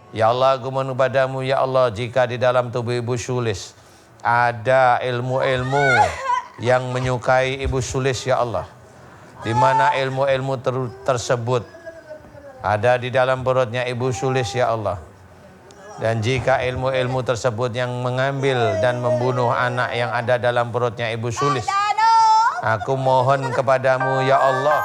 Ya Allah, aku mohon padamu ya Allah, jika di dalam tubuh Ibu Sulis ada ilmu-ilmu yang menyukai Ibu Sulis ya Allah, di mana ilmu-ilmu tersebut ada di dalam perutnya Ibu Sulis ya Allah. Dan jika ilmu-ilmu tersebut yang mengambil dan membunuh anak yang ada dalam perutnya Ibu Sulis, aku mohon kepadamu ya Allah.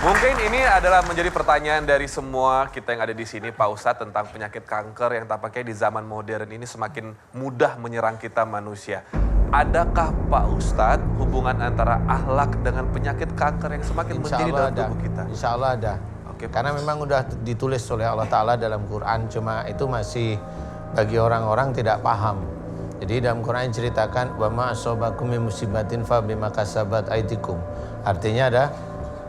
Mungkin ini adalah menjadi pertanyaan dari semua kita yang ada di sini, Pak Ustadz, tentang penyakit kanker yang tampaknya di zaman modern ini semakin mudah menyerang kita manusia. Adakah Pak Ustadz hubungan antara akhlak dengan penyakit kanker yang semakin menjadi dalam tubuh kita? Insya Allah ada. Oke, karena memang udah ditulis oleh Allah Ta'ala dalam Quran, cuma itu masih bagi orang-orang tidak paham. Jadi dalam Quran ceritakan, wa ma asobakum min musibatin fa bima kasabat aydikum. Artinya ada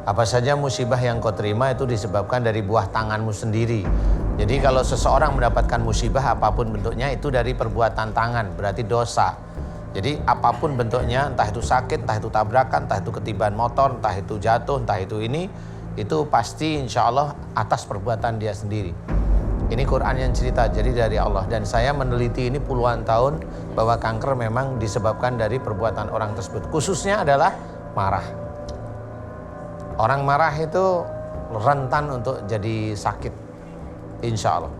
apa saja musibah yang kau terima itu disebabkan dari buah tanganmu sendiri. Jadi kalau seseorang mendapatkan musibah apapun bentuknya itu dari perbuatan tangan, berarti dosa. Jadi apapun bentuknya, entah itu sakit, entah itu tabrakan, entah itu ketiban motor, entah itu jatuh, entah itu ini, itu pasti insya Allah atas perbuatan dia sendiri. Ini Quran yang cerita, jadi dari Allah. Dan saya meneliti ini puluhan tahun bahwa kanker memang disebabkan dari perbuatan orang tersebut. Khususnya adalah marah. Orang marah itu rentan untuk jadi sakit, insya Allah.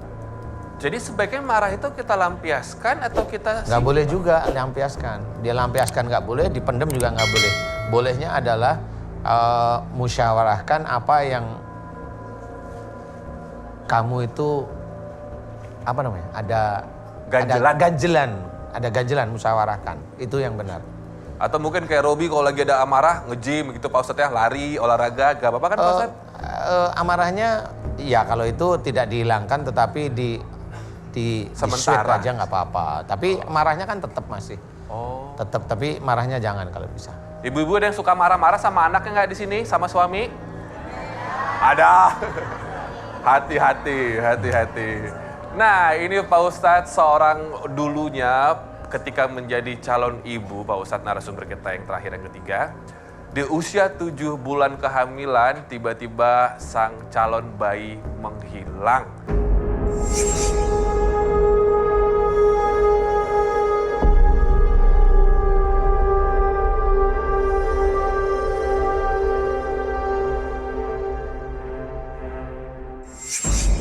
Jadi sebaiknya marah itu kita lampiaskan atau kita... Nggak boleh juga lampiaskan. Dia lampiaskan nggak boleh, dipendam juga nggak boleh. Bolehnya adalah musyawarahkan apa yang kamu itu, apa namanya, ada ganjelan musyawarahkan. Itu yang benar. Atau mungkin kayak Robi kalau lagi ada amarah, nge-gym gitu Pak Ustadz ya, lari, olahraga, gak apa-apa kan Pak Ustadz? Amarahnya, ya kalau itu tidak dihilangkan tetapi di switch aja nggak apa-apa. Tapi marahnya kan tetap masih. Oh. Tetap, tapi marahnya jangan kalau bisa. Ibu-ibu ada yang suka marah-marah sama anaknya nggak di sini, sama suami? Ada. Hati-hati. Nah ini Pak Ustadz seorang dulunya ketika menjadi calon ibu, Pak Ustadz narasumber kita yang terakhir yang ketiga, di usia 7 bulan kehamilan tiba-tiba sang calon bayi menghilang.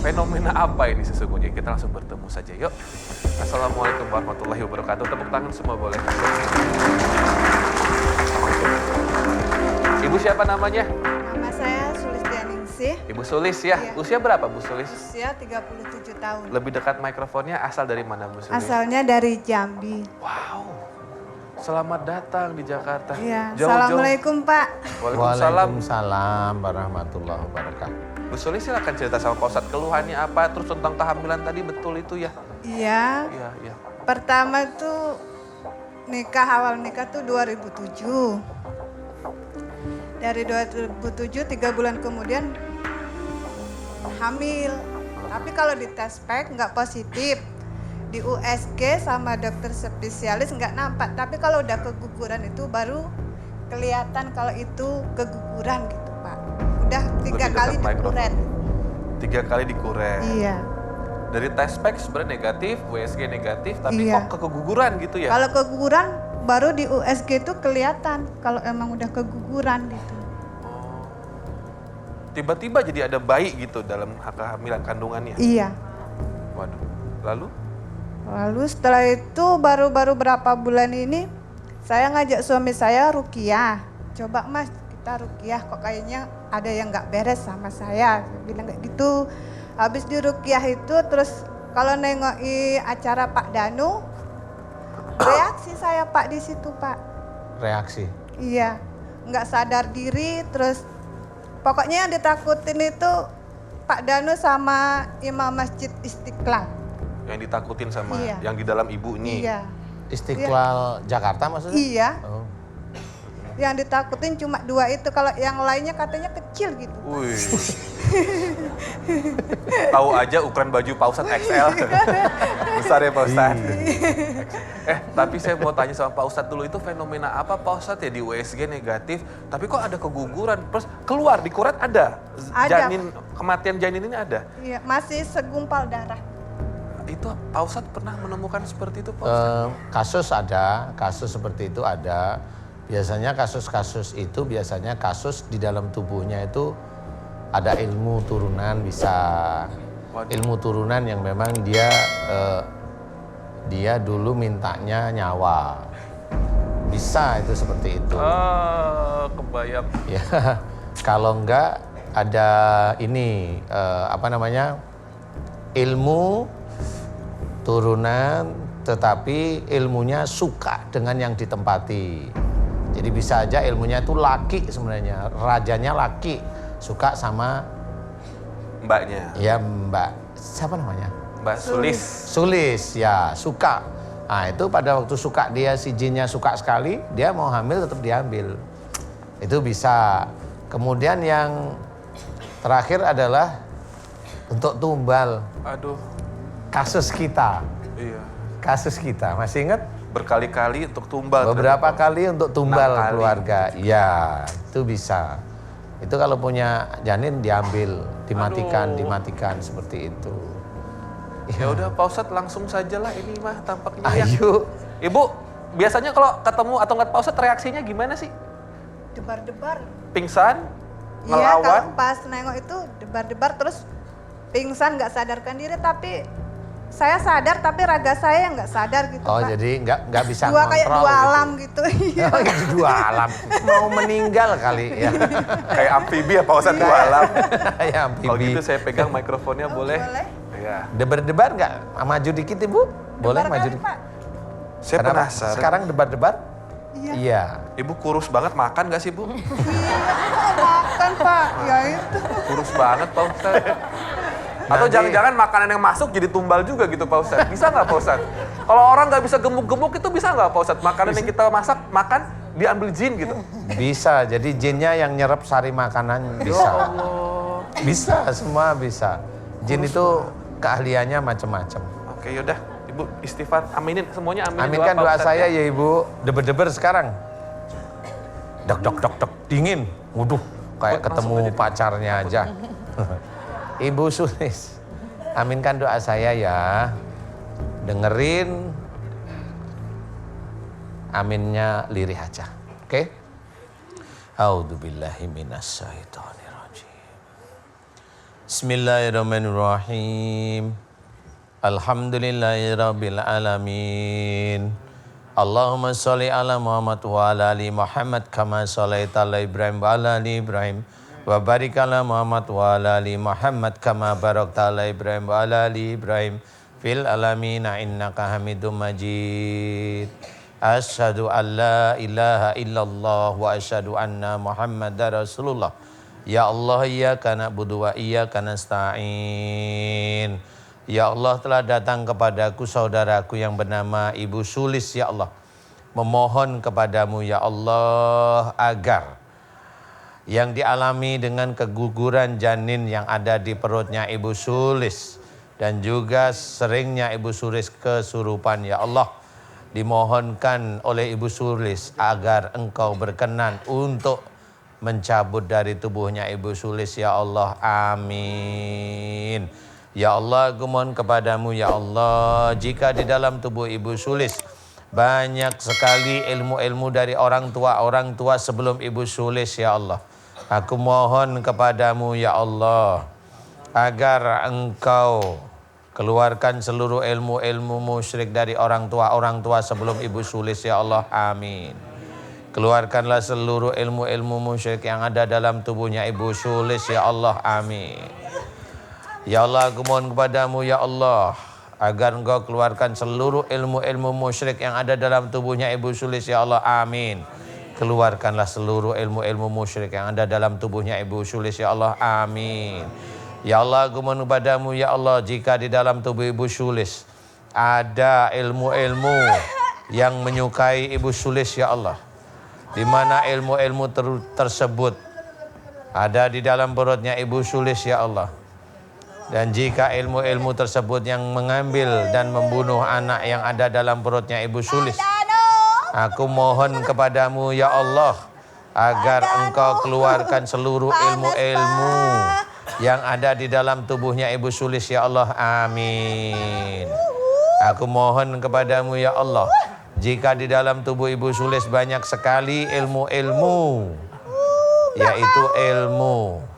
Fenomena apa ini sesungguhnya? Kita langsung bertemu saja yuk. Assalamualaikum warahmatullahi wabarakatuh. Tepuk tangan semua boleh. Ibu siapa namanya? Nama saya Sulistianingsih. Ibu Sulis ya? Iya. Usia berapa Bu Sulis? Usia 37 tahun. Lebih dekat mikrofonnya, asal dari mana Bu Sulis? Asalnya dari Jambi. Wow, selamat datang di Jakarta. Iya. Jauh-jauh. Assalamualaikum Pak. Waalaikumsalam. Waalaikumsalam warahmatullahi wabarakatuh. Bu Sulis silakan cerita sama Pak Ustadz, keluhannya apa, terus tentang kehamilan tadi, betul itu ya? Iya. Iya. Pertama tuh awal nikah tuh 2007. Dari 2007 3 bulan kemudian hamil. Tapi kalau di tes pack nggak positif. Di USG sama dokter spesialis nggak nampak. Tapi kalau udah keguguran itu baru kelihatan kalau itu keguguran gitu Pak. Udah 3 kali dikuret. 3 kali dikuret. Iya. Dari tes pack sebenarnya negatif, USG negatif, tapi Iya. kok keguguran gitu ya? Kalau keguguran baru di USG itu kelihatan kalau emang udah keguguran gitu. Oh. Tiba-tiba jadi ada bayi gitu dalam kehamilan kandungannya? Iya. Waduh, lalu? Lalu setelah itu baru berapa bulan ini saya ngajak suami saya ruqyah. Coba Mas kita ruqyah, kok kayaknya ada yang nggak beres sama saya. Saya bilang kayak gitu. Habis di ruqyah itu terus kalau nengoki acara Pak Danu, reaksi saya Pak di situ Pak. Reaksi? Iya, nggak sadar diri terus pokoknya yang ditakutin itu Pak Danu sama Imam Masjid Istiqlal. Yang ditakutin sama yang di dalam ibu ini? Iya. Istiqlal Jakarta maksudnya? Iya. Oh. Yang ditakutin cuma 2 itu, kalau yang lainnya katanya kecil gitu. Wih. Tahu aja ukuran baju Pak Ustadz XL. Besar ya Pak Ustadz. Tapi saya mau tanya sama Pak Ustadz dulu, itu fenomena apa Pak Ustadz ya di USG negatif, tapi kok ada keguguran, terus keluar di kuret ada? Janin, kematian janin ini ada? Iya, masih segumpal darah. Itu Pak Ustadz pernah menemukan seperti itu Pak Ustadz? Kasus seperti itu ada. Biasanya kasus-kasus itu biasanya kasus di dalam tubuhnya itu ada ilmu turunan bisa. Waduh. Ilmu turunan yang memang dia dulu mintanya nyawa. Bisa itu seperti itu. Kebayang. Ya, kalau enggak ada ini ilmu turunan tetapi ilmunya suka dengan yang ditempati. Jadi bisa aja ilmunya itu laki sebenarnya, rajanya laki, suka sama Mbaknya. ya Mbak, siapa namanya? Mbak Sulis. Sulis, ya suka. Nah itu pada waktu suka dia, si jinnya suka sekali, dia mau hamil tetap diambil. Itu bisa. Kemudian yang terakhir adalah untuk tumbal. Aduh. Kasus kita. Iya. Kasus kita, masih ingat? Berkali-kali untuk tumbal. Beberapa kali untuk tumbal 6 kali. keluarga. Ya, itu bisa. Itu kalau punya janin diambil, dimatikan seperti itu. Ya udah Pak Ustadz langsung saja lah ini mah tampaknya ya. Ayo. Ibu, biasanya kalau ketemu atau ngeliat Pak Ustadz reaksinya gimana sih? Debar-debar. Pingsan? Iya, Ngelawan? kalau pas nengok itu debar-debar terus pingsan, nggak sadarkan diri, tapi saya sadar tapi raga saya nggak sadar gitu, Oh, Pak. jadi nggak bisa Kayak ngontrol dua gitu. alam gitu. Iya. Oh, itu dua alam. Mau meninggal kali ya. Kayak amfibi ya Pak Ustadz dua alam. Ya, Kalau amfibi. gitu saya pegang mikrofonnya boleh? Boleh. Iya. Debar-debar nggak? Maju dikit Ibu? Boleh Debar maju kali, dikit? Pak. Saya Kenapa? penasaran. Sekarang debar-debar? Iya. Iya. Ibu kurus banget, makan gak sih Bu? Makan, Pak. Ya itu. Kurus banget Pak Ustadz. Atau Nanti- jangan-jangan makanan yang masuk jadi tumbal juga gitu Pak Ustadz. Bisa nggak Pak Ustadz? Kalau orang nggak bisa gemuk-gemuk itu bisa nggak Pak Ustadz? Makanan yang kita makan diambil jin gitu. Bisa. Jadi jinnya yang nyerap sari makanan Ya bisa. Allah. Bisa, semua bisa. Jin itu keahliannya macam-macam. Oke yaudah, Ibu istighfar, aminin semuanya, aminin Aminkan Pak doa Ustadz saya ya Ibu. Deber-deber sekarang. Dok. Dingin. Waduh, kayak Langsung ketemu aja. pacarnya aja. Ibu Sulis, aminkan doa saya ya. Dengerin. Aminnya lirih aja. Oke? A'udzubillahi minasyaitonirrajim. Bismillahirrahmanirrahim. Alhamdulillahirabbil alamin. Allahumma sholli ala Muhammad wa ala ali Muhammad kama sholaita ala Ibrahim wa ala ali Ibrahim wa barik ala Muhammad wa ala ali Muhammad kama barakta ala Ibrahim wa ala ali Ibrahim fil alamin innaka Hamidum Majid. Asyhadu an la ilaha illallah wa asyhadu anna Muhammadar Rasulullah. Ya Allah, iyyaka na'budu wa iyyaka nasta'in. Ya Allah, telah datang kepadaku saudaraku yang bernama Ibu Sulis ya Allah. Memohon kepadamu ya Allah agar yang dialami dengan keguguran janin yang ada di perutnya Ibu Sulis dan juga seringnya Ibu Sulis kesurupan ya Allah. Dimohonkan oleh Ibu Sulis agar Engkau berkenan untuk mencabut dari tubuhnya Ibu Sulis ya Allah. Amin. Ya Allah, aku mohon kepadamu ya Allah, jika di dalam tubuh Ibu Sulis banyak sekali ilmu-ilmu dari orang tua sebelum Ibu Sulis ya Allah. Aku mohon kepadamu ya Allah agar Engkau keluarkan seluruh ilmu-ilmu musyrik dari orang tua sebelum Ibu Sulis ya Allah. Amin. Keluarkanlah seluruh ilmu-ilmu musyrik yang ada dalam tubuhnya Ibu Sulis ya Allah. Amin. Ya Allah, aku mohon kepadamu ya Allah agar Engkau keluarkan seluruh ilmu-ilmu musyrik yang ada dalam tubuhnya Ibu Sulis ya Allah. Amin. Keluarkanlah seluruh ilmu-ilmu musyrik yang ada dalam tubuhnya Ibu Sulis ya Allah. Amin. Ya Allah, aku mohon kepadamu ya Allah, jika di dalam tubuh Ibu Sulis ada ilmu-ilmu yang menyukai Ibu Sulis ya Allah, di mana ilmu-ilmu tersebut ada di dalam perutnya Ibu Sulis ya Allah. Dan jika ilmu-ilmu tersebut yang mengambil dan membunuh anak yang ada dalam perutnya Ibu Sulis, aku mohon kepadamu ya Allah, agar engkau keluarkan seluruh ilmu-ilmu yang ada di dalam tubuhnya Ibu Sulis ya Allah. Amin. Aku mohon kepadamu ya Allah, jika di dalam tubuh Ibu Sulis banyak sekali ilmu-ilmu, yaitu ilmu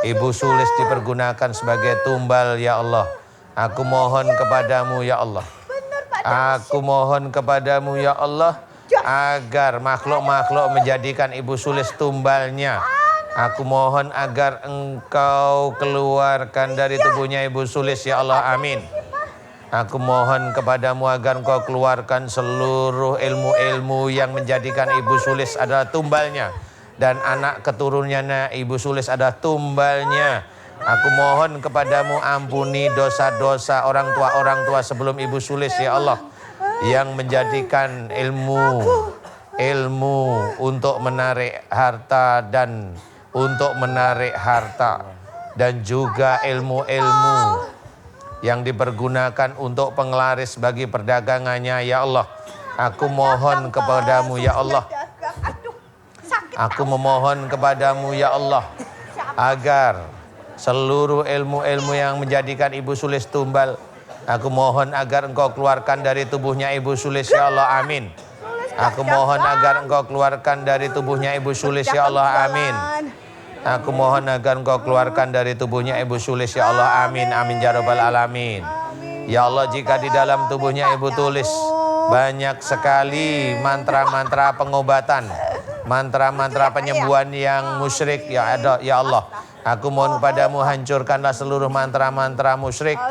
Ibu Sulis dipergunakan sebagai tumbal ya Allah. Aku mohon kepadamu ya Allah. Aku mohon kepadamu ya Allah, agar makhluk-makhluk menjadikan Ibu Sulis tumbalnya. Aku mohon agar engkau keluarkan dari tubuhnya Ibu Sulis ya Allah. Amin. Aku mohon kepadamu agar engkau keluarkan seluruh ilmu-ilmu yang menjadikan Ibu Sulis adalah tumbalnya, dan anak keturunannya Ibu Sulis adalah tumbalnya. Aku mohon kepadamu, ampuni dosa-dosa orang tua sebelum Ibu Sulis ya Allah, yang menjadikan ilmu untuk menarik harta dan dan juga ilmu-ilmu yang dipergunakan untuk penglaris bagi perdagangannya ya Allah. Aku mohon kepadamu ya Allah. Aku memohon kepadamu ya Allah, agar seluruh ilmu-ilmu yang menjadikan Ibu Sulis tumbal, aku mohon agar engkau keluarkan dari tubuhnya Ibu Sulis ya Allah. Amin. Aku mohon agar engkau keluarkan dari tubuhnya Ibu Sulis ya Allah. Amin. Aku mohon agar engkau keluarkan dari tubuhnya Ibu Sulis ya Allah. Amin. Amin ya rabbal alamin. Ya Allah, jika di dalam tubuhnya Ibu Sulis banyak sekali mantra-mantra pengobatan, mantra-mantra penyembuhan yang musyrik ya Allah, aku mohon kepadamu, hancurkanlah seluruh mantra-mantra musyrik,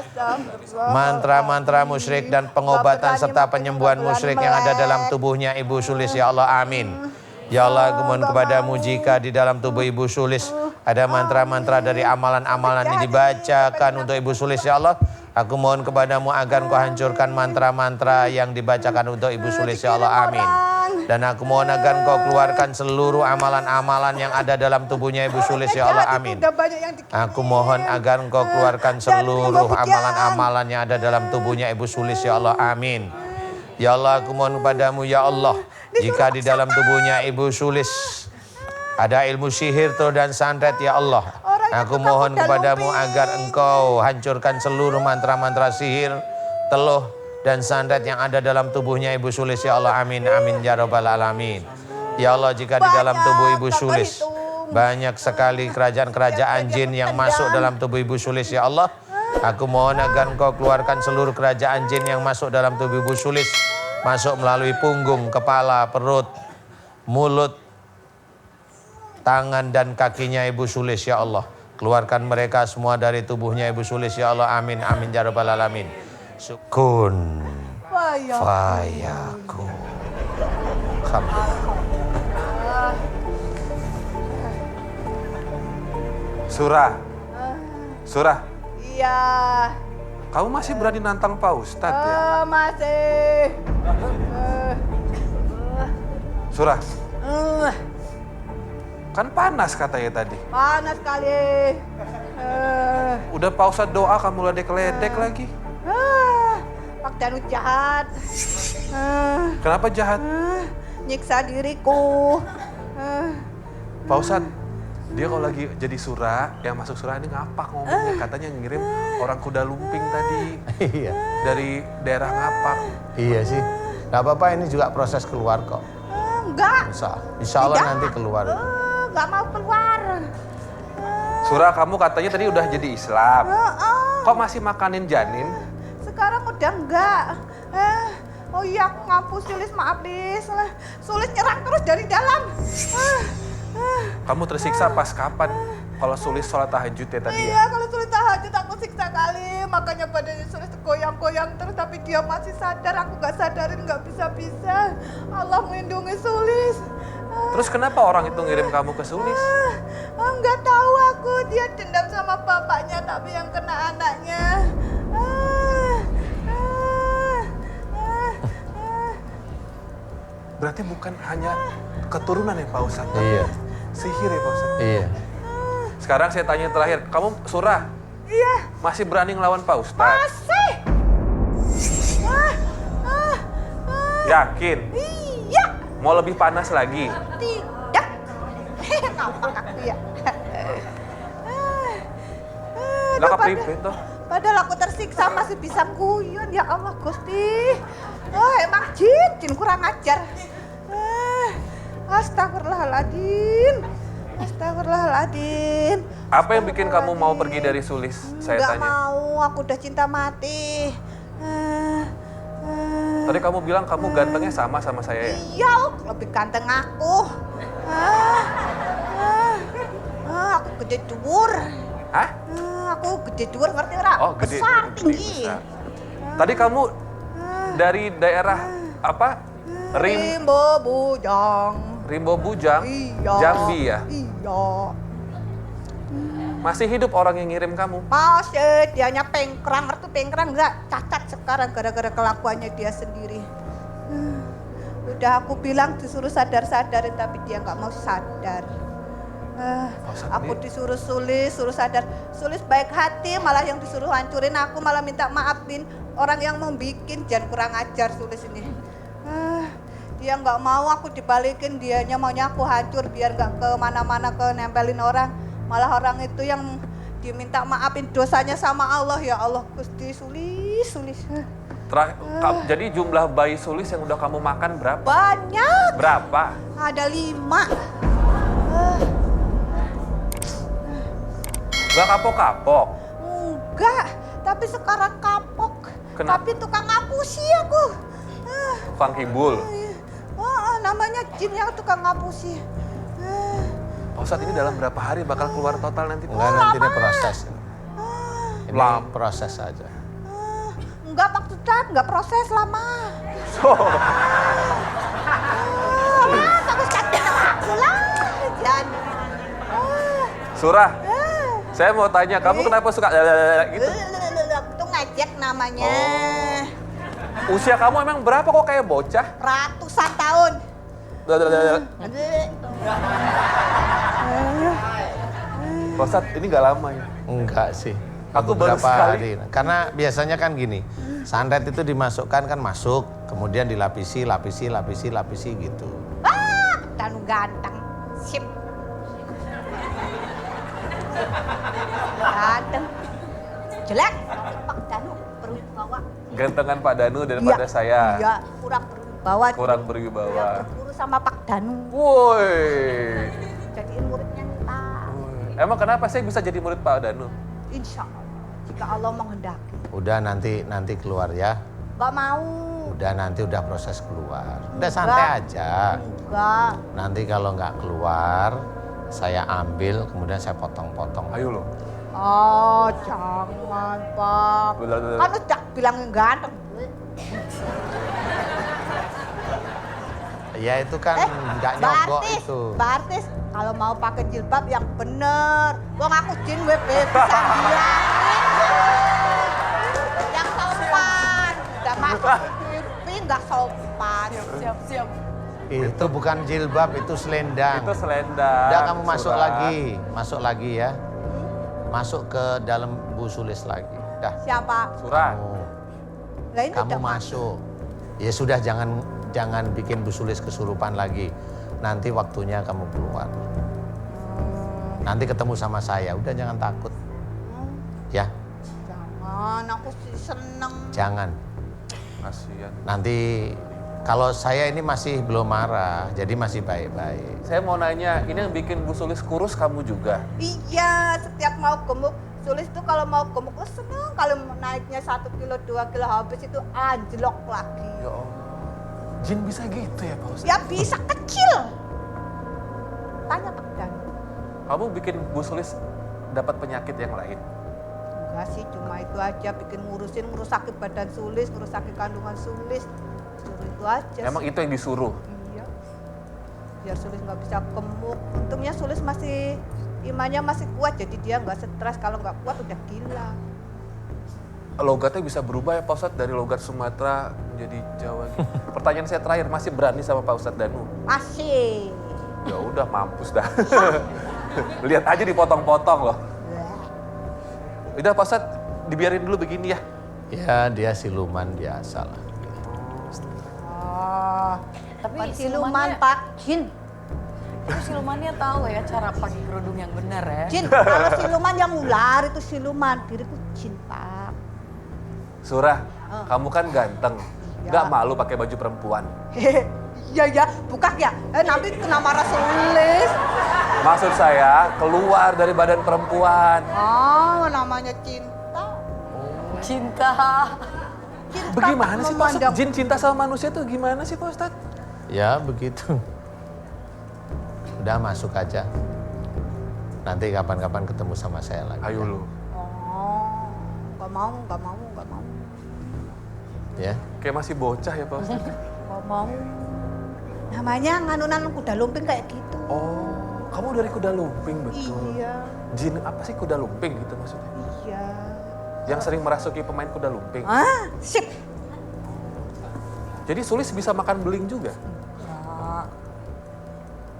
mantra-mantra musyrik dan pengobatan serta penyembuhan musyrik yang ada dalam tubuhnya Ibu Sulis ya Allah. Amin. Ya Allah, aku mohon kepadamu, jika di dalam tubuh Ibu Sulis ada mantra-mantra dari amalan-amalan yang dibacakan untuk Ibu Sulis ya Allah, aku mohon kepadamu agar engkau hancurkan mantra-mantra yang dibacakan untuk Ibu Sulis ya Allah. Amin. Dan aku mohon agar engkau keluarkan seluruh amalan-amalan yang ada dalam tubuhnya Ibu Sulis ya Allah. Amin. Aku mohon agar engkau keluarkan seluruh amalan-amalan yang ada dalam tubuhnya Ibu Sulis ya Allah. Amin. Ya Allah, aku mohon kepadamu ya Allah, jika di dalam tubuhnya Ibu Sulis ada ilmu sihir, teluh dan santet ya Allah, aku mohon kepadamu agar engkau hancurkan seluruh mantra-mantra sihir, teluh dan santet yang ada dalam tubuhnya Ibu Sulis ya Allah. Amin. Amin ya rabbal alamin. Ya Allah, jika di dalam tubuh Ibu Sulis banyak sekali kerajaan-kerajaan jin yang masuk dalam tubuh Ibu Sulis ya Allah, aku mohon agar engkau keluarkan seluruh kerajaan jin yang masuk dalam tubuh Ibu Sulis, masuk melalui punggung, kepala, perut, mulut, tangan dan kakinya Ibu Sulis ya Allah. Keluarkan mereka semua dari tubuhnya Ibu Sulis ya Allah. Amin. Amin ya rabbal alamin. Kun fayakun. Surah. Iya. Kamu masih berani nantang Pak Ustadz ya? Masih. Surah. Kan panas katanya tadi. Panas kali. Udah Pak Ustadz doa, kamu ledek-ledek lagi. Pak Danu jahat. Kenapa jahat? Nyiksa diriku. Pak Ustadz, dia kalau lagi jadi surah, yang masuk surah ini ngapak ngomongnya. Katanya ngirim orang kuda lumping tadi. Iya. Dari daerah ngapak. Iya sih. Gak apa-apa, ini juga proses keluar kok. Enggak. Insya Allah nanti keluar. Enggak mau keluar. Surah, kamu katanya tadi udah jadi Islam. Kok masih makanin janin? Sekarang udah enggak. Oh iya, aku ngampus Sulis, maaf Lis. Sulis nyerang terus dari dalam. Kamu tersiksa pas kapan? Kalau Sulis sholat tahajud ya tadi Iya, kalau Sulis tahajud aku siksa kali. Makanya badannya Sulis goyang-goyang terus, tapi dia masih sadar. Aku gak sadarin, gak bisa-bisa. Allah melindungi Sulis. Terus kenapa orang itu ngirim kamu ke Sulis? Enggak tahu aku, dia dendam sama bapaknya tapi yang kena anaknya. Berarti bukan hanya keturunan ya Pak Ustadz? Iya. Sihir ya Pak Ustadz? Iya. Sekarang saya tanya terakhir, kamu Surah? Iya. Masih berani ngelawan Pak Ustadz? Masih. Yakin? Iya. Mau lebih panas lagi? Tidak. Ngapa aku ya? Lah kepripit toh? Padahal aku tersiksa masih bisa guyon. Ya Allah Gusti. Oh emang jin kurang ajar. Astagfirullahaladzim. Astagfirullahaladzim. Apa yang bikin kamu mau pergi dari Sulis? Saya Nggak tanya. mau, aku udah cinta mati. Tadi kamu bilang kamu gantengnya sama saya ya? Iya, lebih ganteng aku. Aku gede dhuwur. Hah? Aku gede dhuwur, ngerti ora? Oh, gede. Besar, gede, tinggi. besar. Tadi kamu dari daerah apa? Rimbo Bujang. Rimbo Bujang, Iya. Jambi ya? Iya. Masih hidup orang yang ngirim kamu? Masih, dianya pengkrang, ngerti pengkrang enggak? Cacat sekarang gara-gara kelakuannya dia sendiri. Udah aku bilang disuruh sadar-sadarin tapi dia nggak mau sadar. Aku disuruh Sulis, suruh sadar. Sulis baik hati, malah yang disuruh hancurin aku, malah minta maafin orang yang mau bikin. Jangan kurang ajar Sulis ini. Dia nggak mau aku dibalikin, dianya maunya aku hancur biar nggak kemana-mana nempelin orang. Malah orang itu yang diminta maafin dosanya sama Allah. Ya Allah Gusti, Sulis. Jadi jumlah bayi Sulis yang udah kamu makan berapa? Banyak. Berapa? Ada 5. Gak kapok-kapok? Enggak, tapi sekarang kapok. Kenapa? Tapi tukang ngapusi aku. Tukang kibul? Namanya jin yang tukang ngapusi. Pak Ustadz, ini dalam berapa hari bakal keluar total nanti? Enggak, nanti ini proses. Ini Lama. proses saja. Enggak Pak Ustadz, enggak proses lama. Pak Ustadz, aku lah. Jan. Surah, saya mau tanya, kamu kenapa suka gitu? Itu ngejek namanya. Usia kamu emang berapa kok kayak bocah? Ratusan tahun. Pak Ustadz, ini gak lama ya? Enggak sih. Aku baru Beberapa sekali. hari. Karena biasanya kan gini, santet itu dimasukkan kan masuk, kemudian dilapisi gitu. Danu ganteng. Sip. Ganteng. Jelek. Pak Danu berwibawa. Gantengan Pak Danu daripada saya. Iya, kurang berwibawa. Kurang berwibawa. Berguru sama Pak Danu. Woi. Jadiin muridnya kita. Emang kenapa saya bisa jadi murid Pak Danu? Insya Allah. Jika Allah menghendaki. Udah nanti keluar ya. Gak mau. Udah nanti udah proses keluar. Udah santai aja. Enggak. Nanti kalau nggak keluar, saya ambil kemudian saya potong-potong. Ayo loh. Oh, jangan Pak. Bener. Kan udah bilang ganteng. Ya itu kan nggak nyogok itu. Mbak Artis, kalau mau pakai jilbab yang bener. Wong aku jin gue bisa bilangin. Yang sopan. Udah masuk TV nggak sopan. Siap. Itu bukan jilbab, itu selendang. Itu selendang. Udah kamu masuk Surah. lagi ya. Masuk ke dalam Bu Sulis lagi. Dah. Siapa? Surah. Lah ini Kamu udah masuk. Ya sudah jangan bikin Bu Sulis kesurupan lagi. Nanti waktunya kamu keluar. Nanti ketemu sama saya. Udah jangan takut. Ya, Jangan, aku sih seneng. jangan. Kasian. Nanti kalau saya ini masih belum marah, jadi masih baik-baik. Saya mau nanya, ini yang bikin Bu Sulis kurus kamu juga? Iya, setiap mau gemuk, Sulis tuh kalau mau gemuk tuh seneng. Kalau naiknya 1 kilo, 2 kilo habis itu anjlok lagi. Ya Allah. Jin bisa gitu ya Pak Ustadz? Ya bisa kecil. Tanya Pak Dan. Kamu bikin Bu Sulis dapat penyakit yang lain? Enggak sih, cuma itu aja bikin ngerusakin badan Sulis, ngerusakin kandungan Sulis. Suruh itu aja. Emang sih. itu yang disuruh? Iya. Biar Sulis nggak bisa gemuk. Untungnya Sulis masih imannya masih kuat, jadi dia nggak stres. Kalau nggak kuat udah gila. logatnya bisa berubah ya Pak Ustadz dari logat Sumatera menjadi Jawa gitu. Pertanyaan saya terakhir, masih berani sama Pak Ustadz Danu? Masih. Ya udah mampus dah. Lihat aja dipotong-potong loh. Udah Pak Ustadz, dibiarin dulu begini ya. Ya dia siluman biasa lah. Oh, Tapi bukan siluman, siluman Pak, jin. Tapi silumannya tahu ya cara pakai kerudung yang benar ya. Jin, kalau siluman yang ular itu siluman, diriku jin Pak. Surah, kamu kan ganteng. Ya. Gak malu pakai baju perempuan? Iya ya, buka ya. Nanti kena marah Sulis. Maksud saya keluar dari badan perempuan. Oh, namanya cinta. Cinta. Cinta Bagaimana sih Pak Ustadz? memandang- Jin cinta sama manusia tuh gimana sih Pak Ustadz? Ya begitu. Udah masuk aja. Nanti kapan-kapan ketemu sama saya lagi. Ayo lu. Oh, gak mau. Ya. Kayak masih bocah ya Pak Ustadz. Gak mau. Namanya nganunan kuda lumping kayak gitu. Oh, kamu dari kuda lumping betul. Iya, Jin apa sih kuda lumping gitu maksudnya? iya. Yang sering merasuki pemain kuda lumping. Ah, sip. Jadi Sulis bisa makan beling juga? Ya,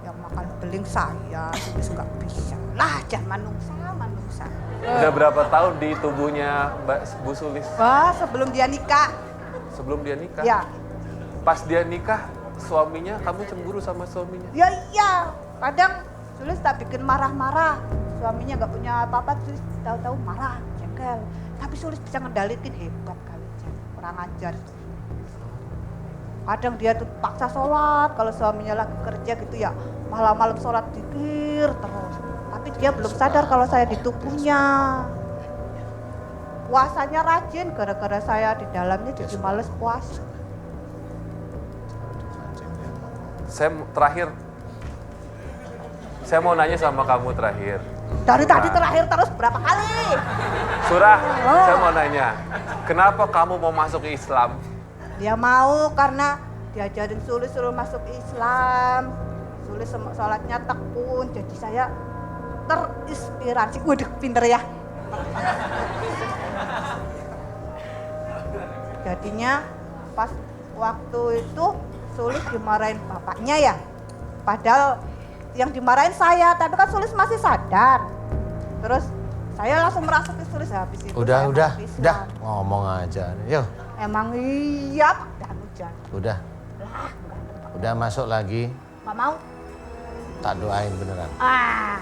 yang makan beling saya, Sulis gak bisa. Lah, jangan manungsa. Udah berapa tahun di tubuhnya Mbak Bu Sulis Wah, sebelum dia nikah. sebelum dia nikah? Ya, Pas dia nikah, suaminya, kamu cemburu sama suaminya? ya iya. Kadang Sulis tak bikin marah-marah. Suaminya gak punya apa-apa, Sulis tahu-tahu marah, jengkel. Tapi Sulis bisa ngendalikin, hebat kali. Kurang ajar. Kadang dia tuh paksa sholat, kalau suaminya lagi kerja gitu ya, malam-malam sholat dikir terus. Tapi dia belum sadar kalau saya di tubuhnya. Puasanya rajin, gara-gara saya di dalamnya jadi males puasa. Saya mau nanya sama kamu terakhir. Dari tadi terakhir terus berapa kali? Surah, saya mau nanya, kenapa kamu mau masuk ke Islam? Dia mau karena diajarin Sulis suruh masuk Islam. Sulis sholatnya tekun, jadi saya terinspirasi. Waduh, pinter ya. Jadinya pas waktu itu Sulis dimarahin bapaknya ya. Padahal yang dimarahin saya, tapi kan Sulis masih sadar. Terus saya langsung merasuki Sulis habis itu. Udah, saya masuk Islam. ngomong aja. Yuk, Emang iya Pak Danujan. udah. Udah masuk lagi, Gak mau? tak doain beneran. Ah,